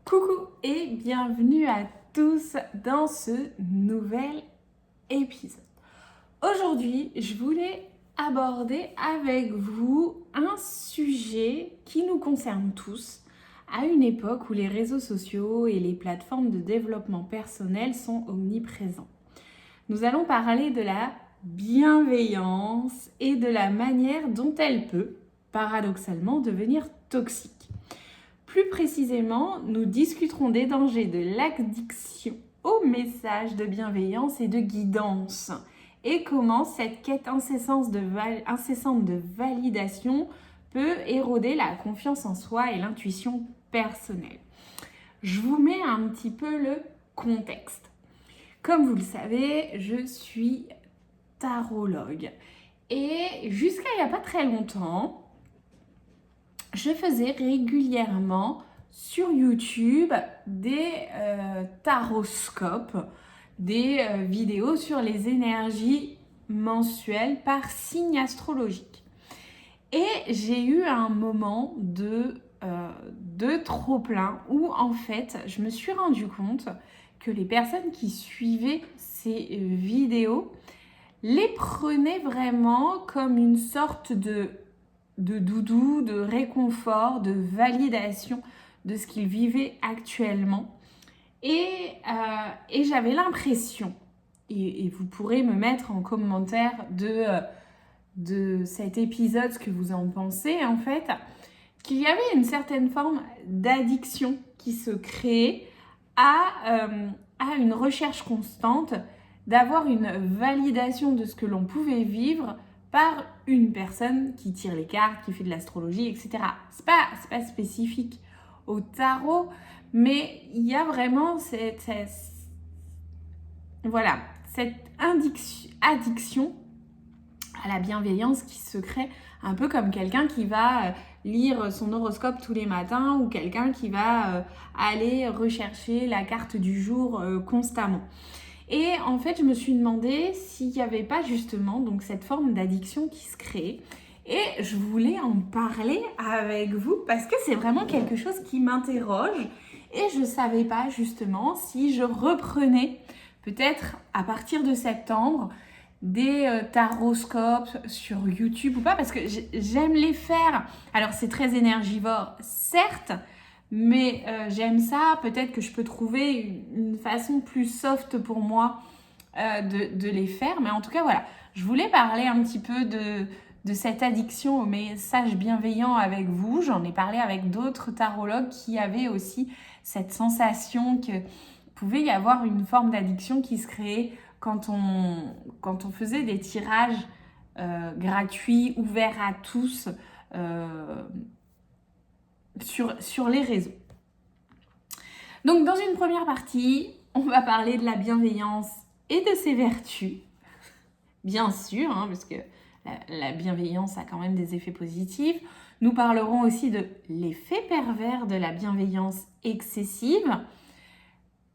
Coucou et bienvenue à tous dans ce nouvel épisode. Aujourd'hui, je voulais aborder avec vous un sujet qui nous concerne tous à une époque où les réseaux sociaux et les plateformes de développement personnel sont omniprésents. Nous allons parler de la bienveillance et de la manière dont elle peut, paradoxalement, devenir toxique. Plus précisément, nous discuterons des dangers de l'addiction aux messages de bienveillance et de guidance et comment cette quête incessante de validation peut éroder la confiance en soi et l'intuition personnelle. Je vous mets un petit peu le contexte. Comme vous le savez, je suis tarologue et jusqu'à il n'y a pas très longtemps, je faisais régulièrement sur YouTube des taroscopes, des vidéos sur les énergies mensuelles par signe astrologique. Et j'ai eu un moment de trop-plein où en fait je me suis rendu compte que les personnes qui suivaient ces vidéos les prenaient vraiment comme une sorte de doudou, de réconfort, de validation de ce qu'ils vivaient actuellement. Et j'avais l'impression, et vous pourrez me mettre en commentaire de cet épisode ce que vous en pensez en fait, qu'il y avait une certaine forme d'addiction qui se créait à une recherche constante d'avoir une validation de ce que l'on pouvait vivre par une personne qui tire les cartes, qui fait de l'astrologie, etc. C'est pas spécifique au tarot, mais il y a vraiment cette addiction à la bienveillance qui se crée un peu comme quelqu'un qui va lire son horoscope tous les matins ou quelqu'un qui va aller rechercher la carte du jour constamment. Et en fait, je me suis demandé s'il n'y avait pas justement donc, cette forme d'addiction qui se crée. Et je voulais en parler avec vous parce que c'est vraiment quelque chose qui m'interroge. Et je ne savais pas justement si je reprenais peut-être à partir de septembre des taroscopes sur YouTube ou pas. Parce que j'aime les faire. Alors c'est très énergivore, certes. Mais j'aime ça, peut-être que je peux trouver une façon plus soft pour moi de les faire. Mais en tout cas, voilà, je voulais parler un petit peu de cette addiction aux messages bienveillants avec vous. J'en ai parlé avec d'autres tarologues qui avaient aussi cette sensation que pouvait y avoir une forme d'addiction qui se créait quand on faisait des tirages gratuits, ouverts à tous, sur les réseaux. Donc dans une première partie, on va parler de la bienveillance et de ses vertus. Bien sûr, parce que la bienveillance a quand même des effets positifs. Nous parlerons aussi de l'effet pervers de la bienveillance excessive,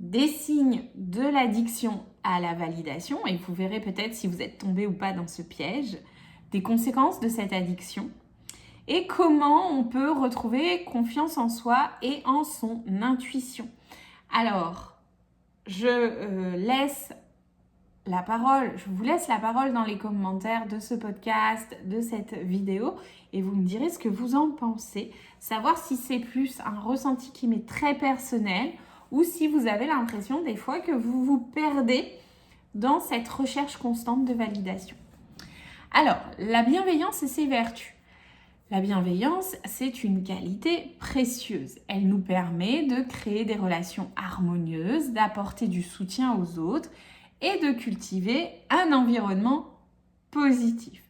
des signes de l'addiction à la validation, et vous verrez peut-être si vous êtes tombé ou pas dans ce piège, des conséquences de cette addiction, et comment on peut retrouver confiance en soi et en son intuition. Alors, je vous laisse la parole dans les commentaires de ce podcast, de cette vidéo, et vous me direz ce que vous en pensez, savoir si c'est plus un ressenti qui m'est très personnel ou si vous avez l'impression des fois que vous vous perdez dans cette recherche constante de validation. Alors, la bienveillance et ses vertus. La bienveillance, c'est une qualité précieuse. Elle nous permet de créer des relations harmonieuses, d'apporter du soutien aux autres et de cultiver un environnement positif.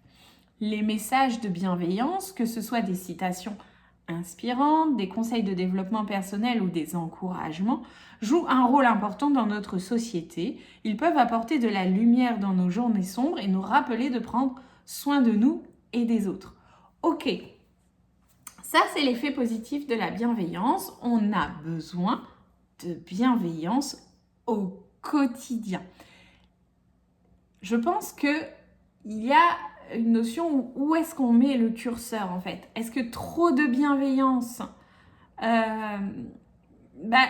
Les messages de bienveillance, que ce soit des citations inspirantes, des conseils de développement personnel ou des encouragements, jouent un rôle important dans notre société. Ils peuvent apporter de la lumière dans nos journées sombres et nous rappeler de prendre soin de nous et des autres. Ok, ça c'est l'effet positif de la bienveillance. On a besoin de bienveillance au quotidien. Je pense qu'il y a une notion où est-ce qu'on met le curseur en fait. Est-ce que trop de bienveillance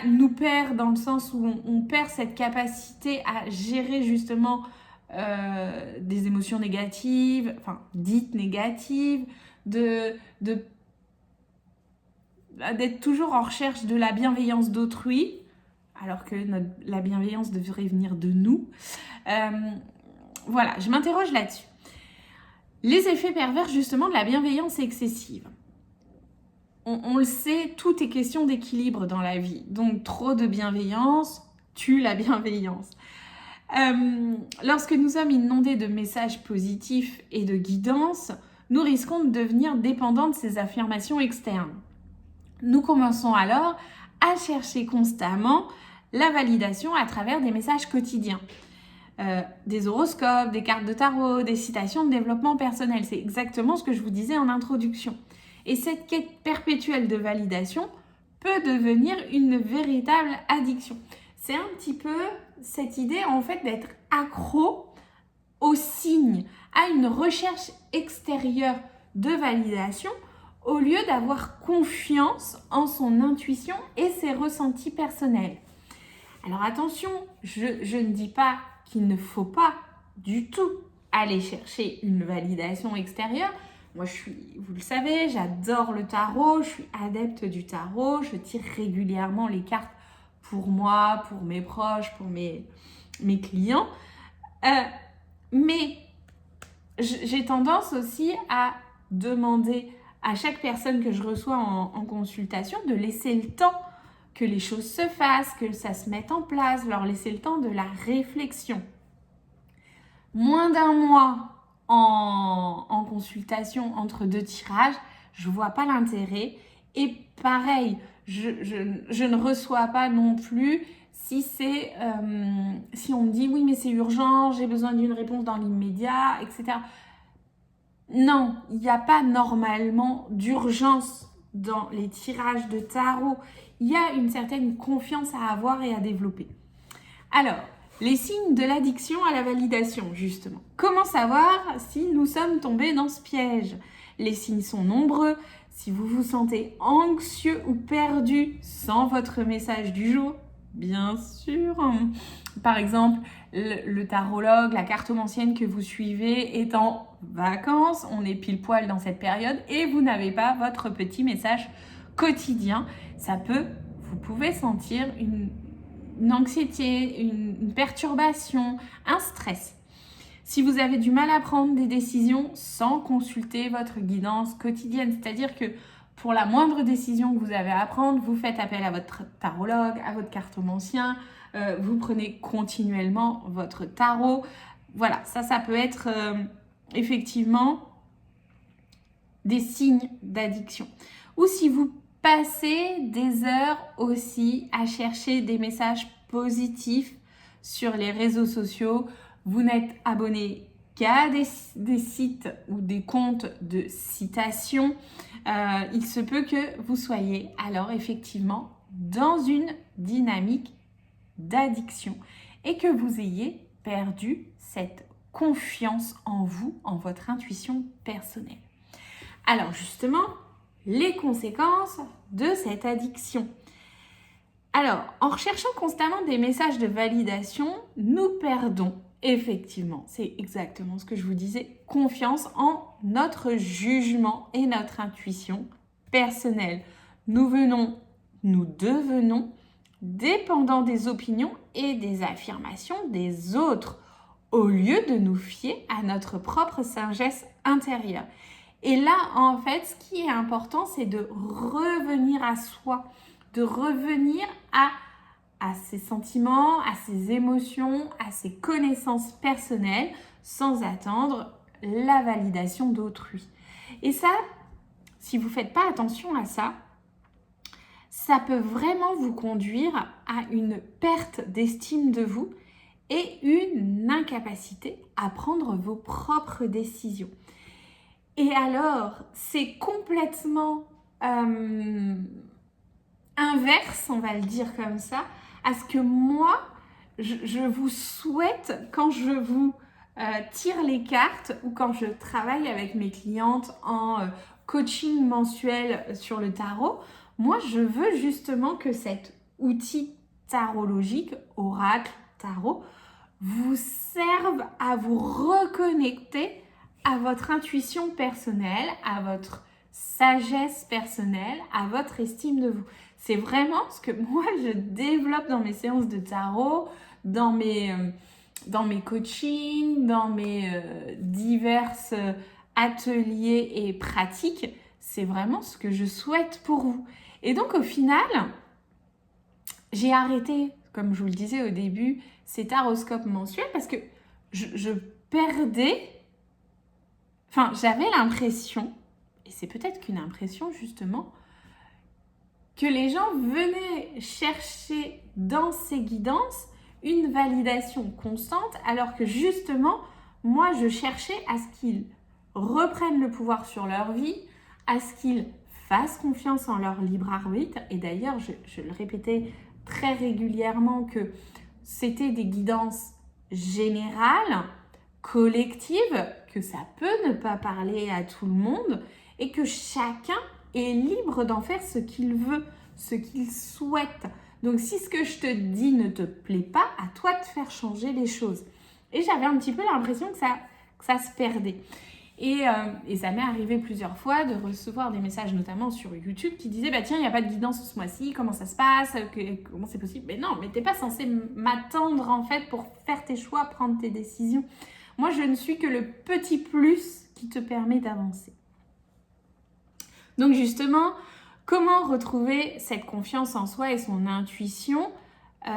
nous perd dans le sens où on perd cette capacité à gérer justement des émotions négatives, enfin dites négatives, d'être toujours en recherche de la bienveillance d'autrui, alors que la bienveillance devrait venir de nous. Voilà, je m'interroge là-dessus. Les effets pervers justement de la bienveillance excessive. On le sait, tout est question d'équilibre dans la vie. Donc trop de bienveillance tue la bienveillance. Lorsque nous sommes inondés de messages positifs et de guidance, nous risquons de devenir dépendants de ces affirmations externes. Nous commençons alors à chercher constamment la validation à travers des messages quotidiens. Des horoscopes, des cartes de tarot, des citations de développement personnel. C'est exactement ce que je vous disais en introduction. Et cette quête perpétuelle de validation peut devenir une véritable addiction. C'est un petit peu cette idée en fait d'être accro aux signes, à une recherche extérieure de validation au lieu d'avoir confiance en son intuition et ses ressentis personnels. Alors attention, je ne dis pas qu'il ne faut pas du tout aller chercher une validation extérieure. Moi, vous le savez, j'adore le tarot, je suis adepte du tarot, je tire régulièrement les cartes pour moi, pour mes proches, pour mes clients. Mais j'ai tendance aussi à demander à chaque personne que je reçois en consultation de laisser le temps que les choses se fassent, que ça se mette en place, leur laisser le temps de la réflexion. Moins d'un mois en consultation entre 2 tirages, je vois pas l'intérêt. Et pareil, je ne reçois pas non plus si on me dit oui mais c'est urgent, j'ai besoin d'une réponse dans l'immédiat, etc. Non, il n'y a pas normalement d'urgence dans les tirages de tarot. Il y a une certaine confiance à avoir et à développer. Alors, les signes de l'addiction à la validation, justement. Comment savoir si nous sommes tombés dans ce piège ? Les signes sont nombreux. Si vous vous sentez anxieux ou perdu sans votre message du jour, bien sûr. Par exemple, le tarologue, la cartomancienne que vous suivez est en vacances, on est pile poil dans cette période et vous n'avez pas votre petit message quotidien. Vous pouvez sentir une anxiété, une perturbation, un stress. Si vous avez du mal à prendre des décisions sans consulter votre guidance quotidienne, c'est-à-dire que pour la moindre décision que vous avez à prendre, vous faites appel à votre tarologue, à votre cartomancien, vous prenez continuellement votre tarot. Voilà, ça peut être effectivement des signes d'addiction. Ou si vous passez des heures aussi à chercher des messages positifs sur les réseaux sociaux, vous n'êtes abonné qu'à des sites ou des comptes de citation, il se peut que vous soyez alors effectivement dans une dynamique d'addiction et que vous ayez perdu cette confiance en vous, en votre intuition personnelle. Alors justement, les conséquences de cette addiction. Alors, en recherchant constamment des messages de validation, nous perdons effectivement, c'est exactement ce que je vous disais, confiance en notre jugement et notre intuition personnelle. Nous devenons dépendants des opinions et des affirmations des autres au lieu de nous fier à notre propre sagesse intérieure. Et là, en fait, ce qui est important, c'est de revenir à soi, de revenir à ses sentiments, à ses émotions, à ses connaissances personnelles, sans attendre la validation d'autrui. Et ça, si vous ne faites pas attention à ça, ça peut vraiment vous conduire à une perte d'estime de vous et une incapacité à prendre vos propres décisions. Et alors, c'est complètement inverse, on va le dire comme ça, à ce que moi, je vous souhaite quand je vous tire les cartes ou quand je travaille avec mes clientes en coaching mensuel sur le tarot. Moi, je veux justement que cette outils tarologiques, oracle, tarot, vous servent à vous reconnecter à votre intuition personnelle, à votre sagesse personnelle, à votre estime de vous. C'est vraiment ce que moi je développe dans mes séances de tarot, dans mes coachings, dans mes divers ateliers et pratiques. C'est vraiment ce que je souhaite pour vous. Et donc au final, j'ai arrêté, comme je vous le disais au début, ces taroscopes mensuels parce que je perdais, j'avais l'impression, et c'est peut-être qu'une impression justement, que les gens venaient chercher dans ces guidances une validation constante, alors que justement, moi, je cherchais à ce qu'ils reprennent le pouvoir sur leur vie, à ce qu'ils fassent confiance en leur libre arbitre. Et d'ailleurs, je le répétais très régulièrement que c'était des guidances générales, collectives, que ça peut ne pas parler à tout le monde et que chacun est libre d'en faire ce qu'il veut, ce qu'il souhaite. Donc si ce que je te dis ne te plaît pas, à toi de faire changer les choses. Et j'avais un petit peu l'impression que ça se perdait. Et ça m'est arrivé plusieurs fois de recevoir des messages, notamment sur YouTube, qui disaient tiens, il n'y a pas de guidance ce mois-ci, comment ça se passe, comment c'est possible? Mais non, mais t'es pas censé m'attendre en fait pour faire tes choix, prendre tes décisions. Moi, je ne suis que le petit plus qui te permet d'avancer. Donc justement, comment retrouver cette confiance en soi et son intuition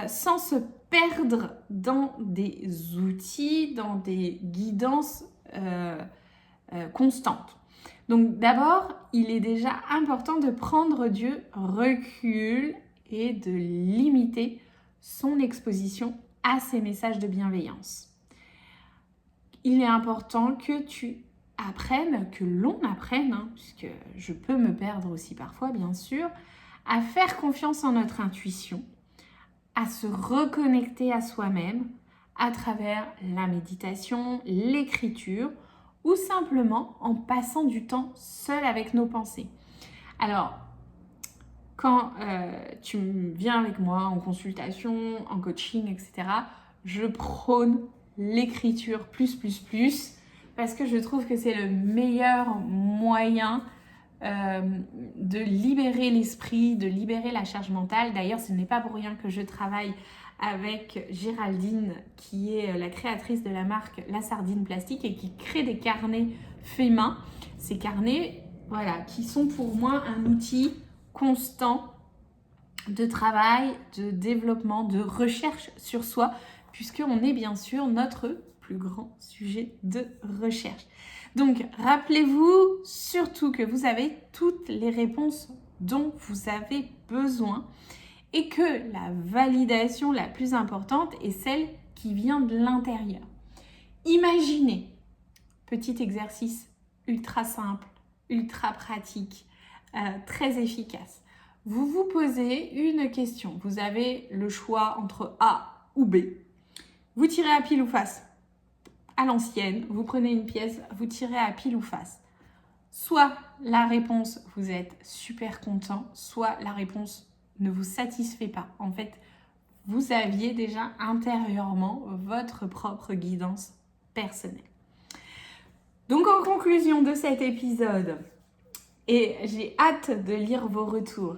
sans se perdre dans des outils, dans des guidances constantes. Donc d'abord, il est déjà important de prendre du recul et de limiter son exposition à ces messages de bienveillance. Il est important que tu apprennes, que l'on apprenne, puisque je peux me perdre aussi parfois bien sûr, à faire confiance en notre intuition, à se reconnecter à soi-même à travers la méditation, l'écriture ou simplement en passant du temps seul avec nos pensées. Alors, quand tu viens avec moi en consultation, en coaching, etc., je prône l'écriture plus, parce que je trouve que c'est le meilleur moyen de libérer l'esprit, de libérer la charge mentale. D'ailleurs, ce n'est pas pour rien que je travaille avec Géraldine, qui est la créatrice de la marque La Sardine Plastique et qui crée des carnets faits main. Ces carnets, qui sont pour moi un outil constant de travail, de développement, de recherche sur soi, puisqu'on est bien sûr notre plus grand sujet de recherche. Donc, rappelez-vous surtout que vous avez toutes les réponses dont vous avez besoin et que la validation la plus importante est celle qui vient de l'intérieur. Imaginez, petit exercice ultra simple, ultra pratique, très efficace. Vous vous posez une question. Vous avez le choix entre A ou B. Vous tirez à pile ou face. À l'ancienne, vous prenez une pièce, vous tirez à pile ou face. Soit la réponse, vous êtes super content, soit la réponse ne vous satisfait pas. En fait, vous aviez déjà intérieurement votre propre guidance personnelle. Donc en conclusion de cet épisode, et j'ai hâte de lire vos retours,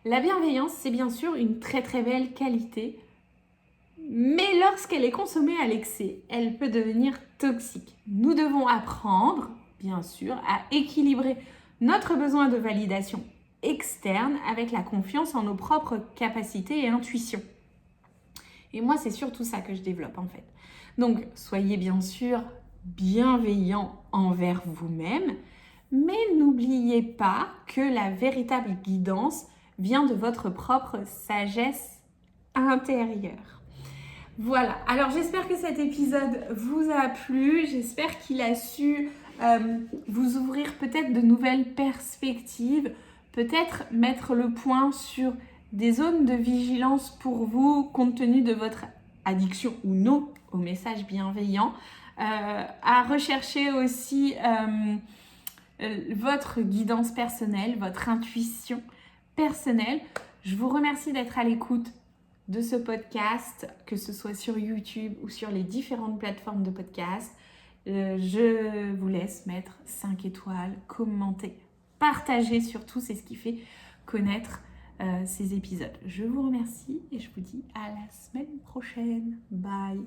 la bienveillance, c'est bien sûr une très très belle qualité, mais lorsqu'elle est consommée à l'excès, elle peut devenir toxique. Nous devons apprendre, bien sûr, à équilibrer notre besoin de validation externe avec la confiance en nos propres capacités et intuitions. Et moi, c'est surtout ça que je développe en fait. Donc, soyez bien sûr bienveillant envers vous-même, mais n'oubliez pas que la véritable guidance vient de votre propre sagesse intérieure. Voilà, alors j'espère que cet épisode vous a plu, j'espère qu'il a su vous ouvrir peut-être de nouvelles perspectives, peut-être mettre le point sur des zones de vigilance pour vous compte tenu de votre addiction ou non aux messages bienveillants, à rechercher aussi votre guidance personnelle, votre intuition personnelle. Je vous remercie d'être à l'écoute de ce podcast, que ce soit sur YouTube ou sur les différentes plateformes de podcast. Je vous laisse mettre 5 étoiles, commenter, partager surtout, c'est ce qui fait connaître ces épisodes. Je vous remercie et je vous dis à la semaine prochaine. Bye!